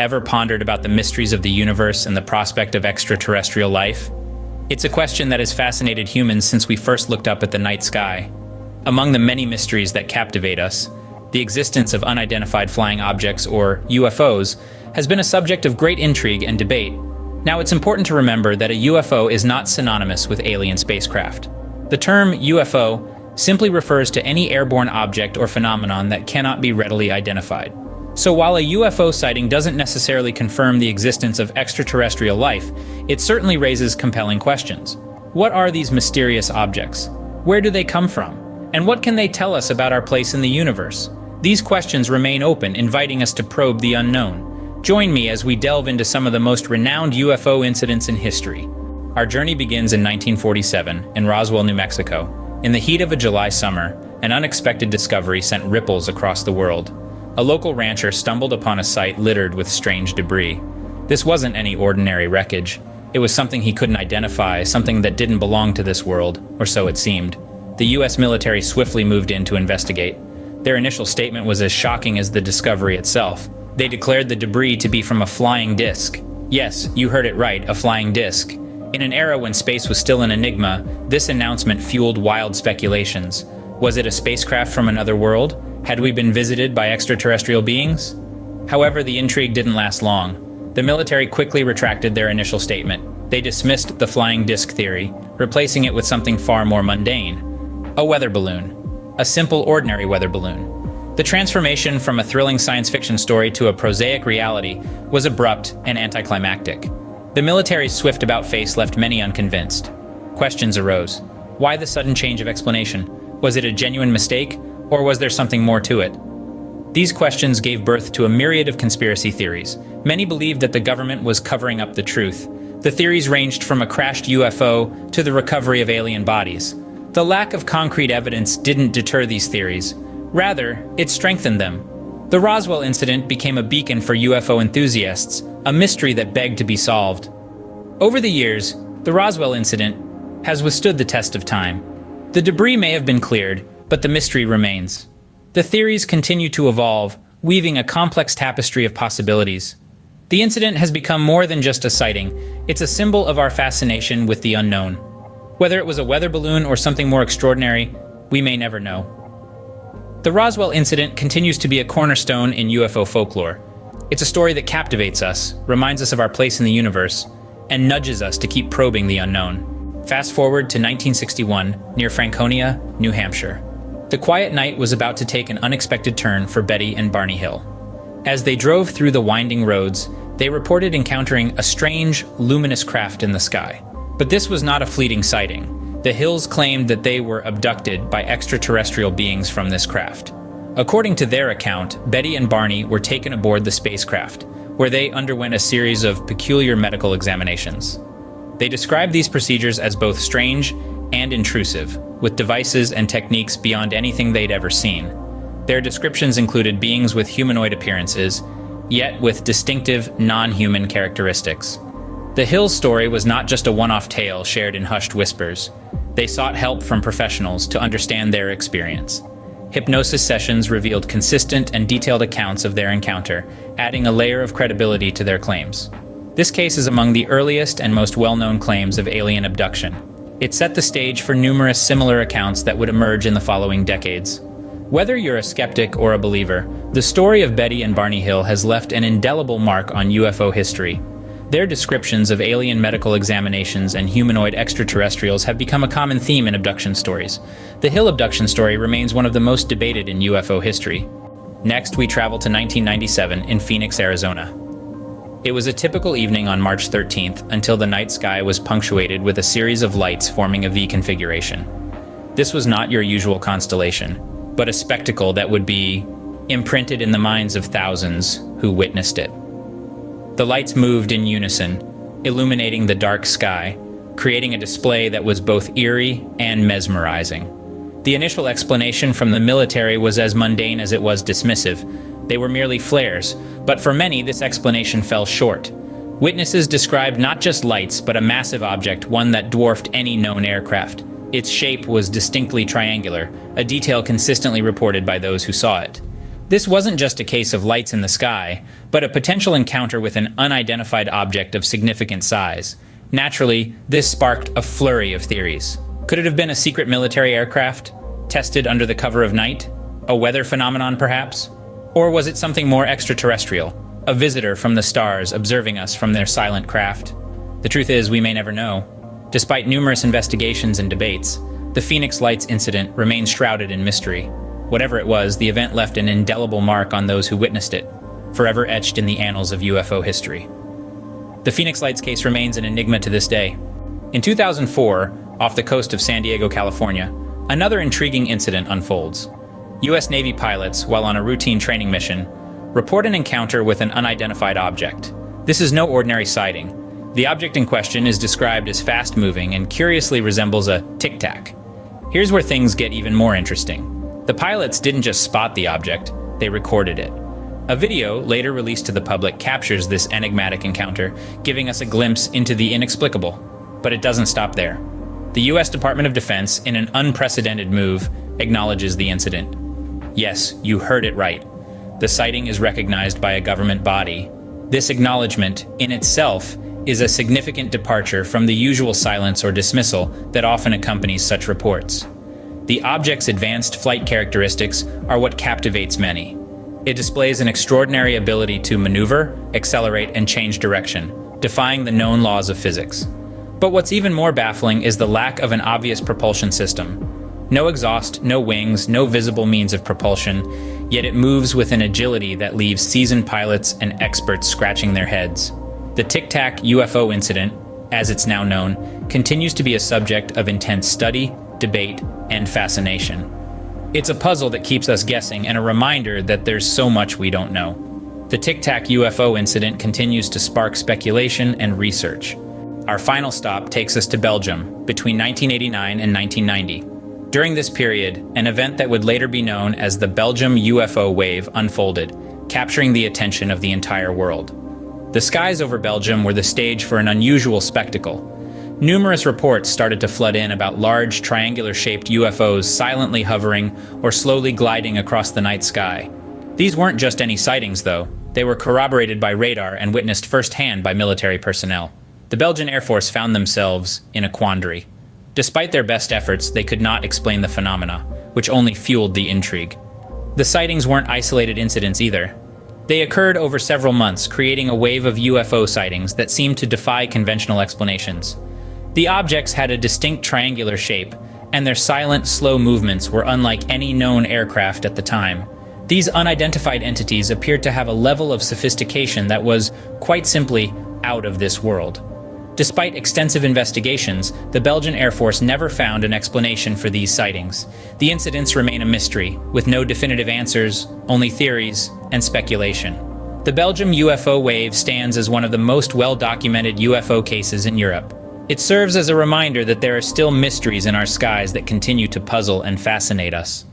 ever pondered about the mysteries of the universe and the prospect of extraterrestrial life? It's a question that has fascinated humans since we first looked up at the night sky. Among the many mysteries that captivate us, the existence of unidentified flying objects, or UFOs, has been a subject of great intrigue and debate. Now, it's important to remember that a UFO is not synonymous with alien spacecraft. The term UFO simply refers to any airborne object or phenomenon that cannot be readily identified. So while a UFO sighting doesn't necessarily confirm the existence of extraterrestrial life, it certainly raises compelling questions. What are these mysterious objects? Where do they come from? And what can they tell us about our place in the universe? These questions remain open, inviting us to probe the unknown. Join me as we delve into some of the most renowned UFO incidents in history. Our journey begins in 1947 in Roswell, New Mexico. In the heat of a July summer, an unexpected discovery sent ripples across the world. A local rancher stumbled upon a site littered with strange debris. This wasn't any ordinary wreckage. It was something he couldn't identify, something that didn't belong to this world, or so it seemed. The U.S. military swiftly moved in to investigate. Their initial statement was as shocking as the discovery itself. They declared the debris to be from a flying disc. Yes, you heard it right, a flying disc. In an era when space was still an enigma, this announcement fueled wild speculations. Was it a spacecraft from another world? Had we been visited by extraterrestrial beings? However, the intrigue didn't last long. The military quickly retracted their initial statement. They dismissed the flying disc theory, replacing it with something far more mundane. A weather balloon. A simple, ordinary weather balloon. The transformation from a thrilling science fiction story to a prosaic reality was abrupt and anticlimactic. The military's swift about-face left many unconvinced. Questions arose. Why the sudden change of explanation? Was it a genuine mistake? Or was there something more to it? These questions gave birth to a myriad of conspiracy theories. Many believed that the government was covering up the truth. The theories ranged from a crashed UFO to the recovery of alien bodies. The lack of concrete evidence didn't deter these theories. Rather, it strengthened them. The Roswell Incident became a beacon for UFO enthusiasts, a mystery that begged to be solved. Over the years, the Roswell Incident has withstood the test of time. The debris may have been cleared, but the mystery remains. The theories continue to evolve, weaving a complex tapestry of possibilities. The incident has become more than just a sighting. It's a symbol of our fascination with the unknown. Whether it was a weather balloon or something more extraordinary, we may never know. The Roswell Incident continues to be a cornerstone in UFO folklore. It's a story that captivates us, reminds us of our place in the universe, and nudges us to keep probing the unknown. Fast forward to 1961, near Franconia, New Hampshire. The quiet night was about to take an unexpected turn for Betty and Barney Hill. As they drove through the winding roads, they reported encountering a strange, luminous craft in the sky. But this was not a fleeting sighting. The Hills claimed that they were abducted by extraterrestrial beings from this craft. According to their account, Betty and Barney were taken aboard the spacecraft, where they underwent a series of peculiar medical examinations. They described these procedures as both strange and intrusive, with devices and techniques beyond anything they'd ever seen. Their descriptions included beings with humanoid appearances, yet with distinctive, non-human characteristics. The Hills story was not just a one-off tale shared in hushed whispers. They sought help from professionals to understand their experience. Hypnosis sessions revealed consistent and detailed accounts of their encounter, adding a layer of credibility to their claims. This case is among the earliest and most well-known claims of alien abduction. It set the stage for numerous similar accounts that would emerge in the following decades. Whether you're a skeptic or a believer, the story of Betty and Barney Hill has left an indelible mark on UFO history. Their descriptions of alien medical examinations and humanoid extraterrestrials have become a common theme in abduction stories. The Hill abduction story remains one of the most debated in UFO history. Next, we travel to 1997 in Phoenix, Arizona. It was a typical evening on March 13th until the night sky was punctuated with a series of lights forming a V configuration. This was not your usual constellation, but a spectacle that would be imprinted in the minds of thousands who witnessed it. The lights moved in unison, illuminating the dark sky, creating a display that was both eerie and mesmerizing. The initial explanation from the military was as mundane as it was dismissive. They were merely flares, but for many this explanation fell short. Witnesses described not just lights, but a massive object, one that dwarfed any known aircraft. Its shape was distinctly triangular, a detail consistently reported by those who saw it. This wasn't just a case of lights in the sky, but a potential encounter with an unidentified object of significant size. Naturally, this sparked a flurry of theories. Could it have been a secret military aircraft, tested under the cover of night? A weather phenomenon, perhaps? Or was it something more extraterrestrial, a visitor from the stars observing us from their silent craft? The truth is, we may never know. Despite numerous investigations and debates, the Phoenix Lights incident remains shrouded in mystery. Whatever it was, the event left an indelible mark on those who witnessed it, forever etched in the annals of UFO history. The Phoenix Lights case remains an enigma to this day. In 2004, off the coast of San Diego, California, another intriguing incident unfolds. U.S. Navy pilots, while on a routine training mission, report an encounter with an unidentified object. This is no ordinary sighting. The object in question is described as fast-moving and curiously resembles a tic-tac. Here's where things get even more interesting. The pilots didn't just spot the object, they recorded it. A video, later released to the public, captures this enigmatic encounter, giving us a glimpse into the inexplicable. But it doesn't stop there. The U.S. Department of Defense, in an unprecedented move, acknowledges the incident. Yes, you heard it right. The sighting is recognized by a government body. This acknowledgement, in itself, is a significant departure from the usual silence or dismissal that often accompanies such reports. The object's advanced flight characteristics are what captivates many. It displays an extraordinary ability to maneuver, accelerate, and change direction, defying the known laws of physics. But what's even more baffling is the lack of an obvious propulsion system. No exhaust, no wings, no visible means of propulsion, yet it moves with an agility that leaves seasoned pilots and experts scratching their heads. The Tic Tac UFO incident, as it's now known, continues to be a subject of intense study, debate, and fascination. It's a puzzle that keeps us guessing and a reminder that there's so much we don't know. The Tic Tac UFO incident continues to spark speculation and research. Our final stop takes us to Belgium, between 1989 and 1990. During this period, an event that would later be known as the Belgium UFO wave unfolded, capturing the attention of the entire world. The skies over Belgium were the stage for an unusual spectacle. Numerous reports started to flood in about large, triangular-shaped UFOs silently hovering or slowly gliding across the night sky. These weren't just any sightings, though. They were corroborated by radar and witnessed firsthand by military personnel. The Belgian Air Force found themselves in a quandary. Despite their best efforts, they could not explain the phenomena, which only fueled the intrigue. The sightings weren't isolated incidents either. They occurred over several months, creating a wave of UFO sightings that seemed to defy conventional explanations. The objects had a distinct triangular shape, and their silent, slow movements were unlike any known aircraft at the time. These unidentified entities appeared to have a level of sophistication that was, quite simply, out of this world. Despite extensive investigations, the Belgian Air Force never found an explanation for these sightings. The incidents remain a mystery, with no definitive answers, only theories and speculation. The Belgium UFO wave stands as one of the most well-documented UFO cases in Europe. It serves as a reminder that there are still mysteries in our skies that continue to puzzle and fascinate us.